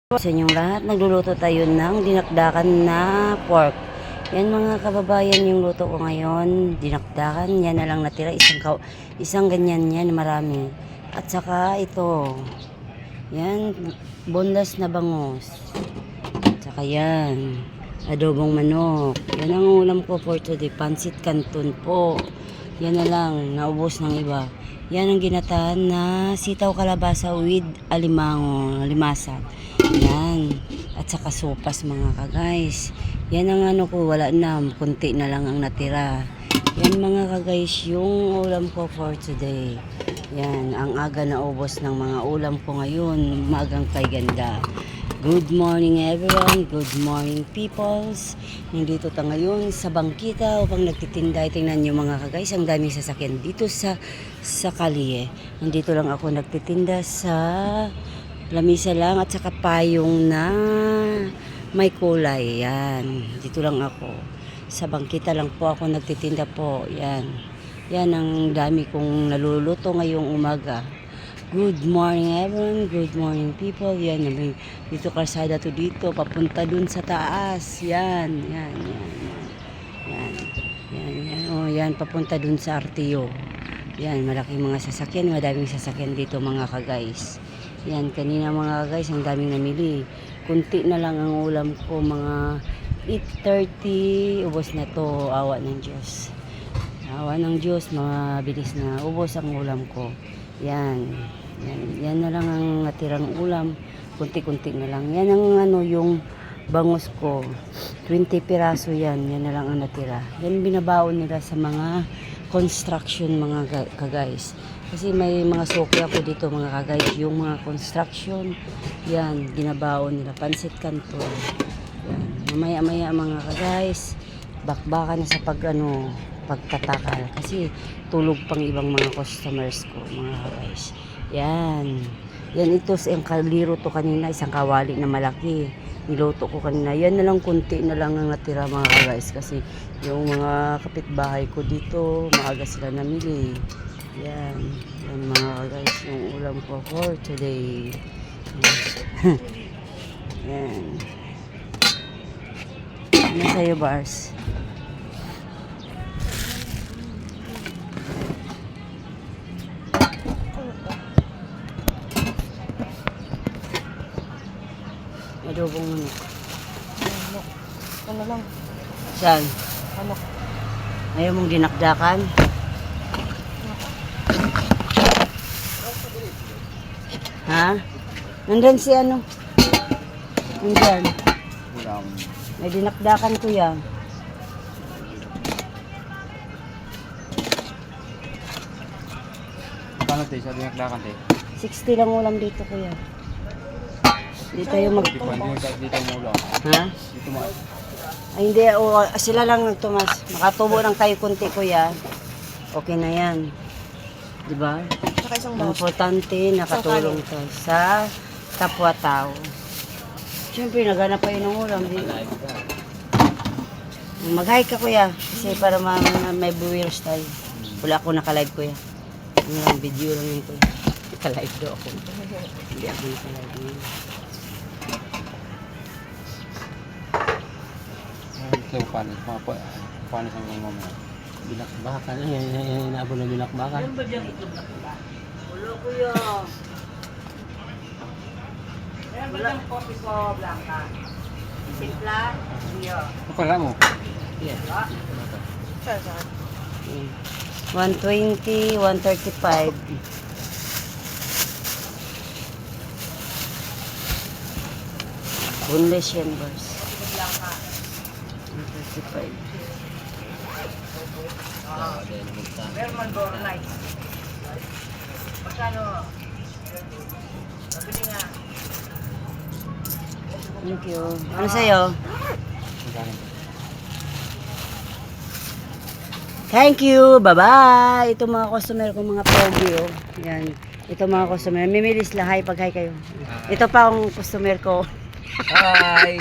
Sa inyong lahat, nagluluto tayo ng dinakdakan na pork. Yan mga kababayan, yung luto ko ngayon, dinakdakan, yan na lang natira, isang ganyan yan, marami. At saka ito, yan, boneless na bangus. At saka yan, adobong manok. Yan ang ulam ko for today, pansit canton po. Yan na lang, naubos ng iba. Yan ang ginatahan na sitaw kalabasa with limasag. Yan. At saka sopas mga ka-guys. Yan ang ano ko, wala na. Kunti na lang ang natira. Yan mga ka-guys, yung ulam ko for today. Yan. Ang aga na ubos ng mga ulam ko ngayon. Magang kay ganda. Good morning everyone. Good morning peoples. Nandito tayo ngayon sa bangkita upang nagtitinda. Tingnan nyo mga ka-guys, ang daming sasakyan dito sa kalye. Nandito lang ako nagtitinda sa lamisa lang at saka payong na may kulay. Yan. Dito lang ako. Sa bangkita lang po ako nagtitinda po. Yan. Yan ang dami kong naluluto ngayong umaga. Good morning everyone. Good morning people. Yan. Dito kalsada to dito. Papunta dun sa taas. Yan. Yan. Yan. Yan. Yan. Yan. Oh, yan. Papunta dun sa RTO. Yan. Malaking mga sasakyan. Madaming sasakyan dito mga ka-guys. Yan, kanina mga guys, ang daming namili. Kunti na lang ang ulam ko, mga 8:30, ubos na to, awa ng Diyos. Awa ng Diyos, mabilis na ubos ang ulam ko. Yan, yan na lang ang natirang ulam, kunti-kunti na lang. Yan ang ano, yung bangus ko, 20 piraso yan na lang ang natira. Yan binabaon nila sa mga construction mga ka-guys. Kasi may mga suki ako dito mga ka-guys, yung mga construction, yan, ginabaon nila, pansit canton. Yan, mamaya-maya mga ka-guys, bakbaka na sa pagtatakal. Kasi tulog pang ibang mga customers ko mga ka-guys. Yan, yan ito, yung kaliro to kanina, isang kawali na malaki. Niluto ko kanina. Yan na lang, kunti na lang ang natira mga ka-guys. Kasi yung mga kapitbahay ko dito, maaga sila namili. Yan. Yan mga guys, yung ulam ko for today. Yan. Ano sa'yo, Bars? Adobong manok. Ano lang? Saan? Ano? Ayaw mong dinakdakan? Ha? Nandun si ano? Nandun. May dinakdakan ko yan. Paano tayo sa dinakdakan tayo? 60 lang ulam dito kuya. Dito yung mag... Dito mula. Ha? Dito mo. Ay hindi, sila lang nagtumas. Makatubo lang tayo kunti kuya. Okay na yan. Diba? Saka isang Ang importante, nakatulong tayo sa kapwa-tao. Siyempre, naghanap pa yun ng ulam. Mag-hi ka kuya. Kasi para may viewers tayo. Wala ako nakalive kuya. Ano lang, video lang yun kuya. Nakalive do ako. Hindi ako nakalive yun. So, paano sa mga mamaya? Binakbakan. Yan inaabot na binakbakan. Ano ba diyang itlog na pula? Wala kuya. Meron ba diyang kopi ko blanca? Simpla? Iya. Ano pala mo? Yeah. Saan? 120, 135. Boneless yan, boss. 135. Berman Door Night. Magkano? Sabi nga. Thank you. Ano sa'yo? Thank you. Bye-bye. Ito mga customer ko, mga pogi, oh. Yan. Ito mga customer. Mimilis lang. Hi, pag-hi kayo. Ito pa ang customer ko. Hi!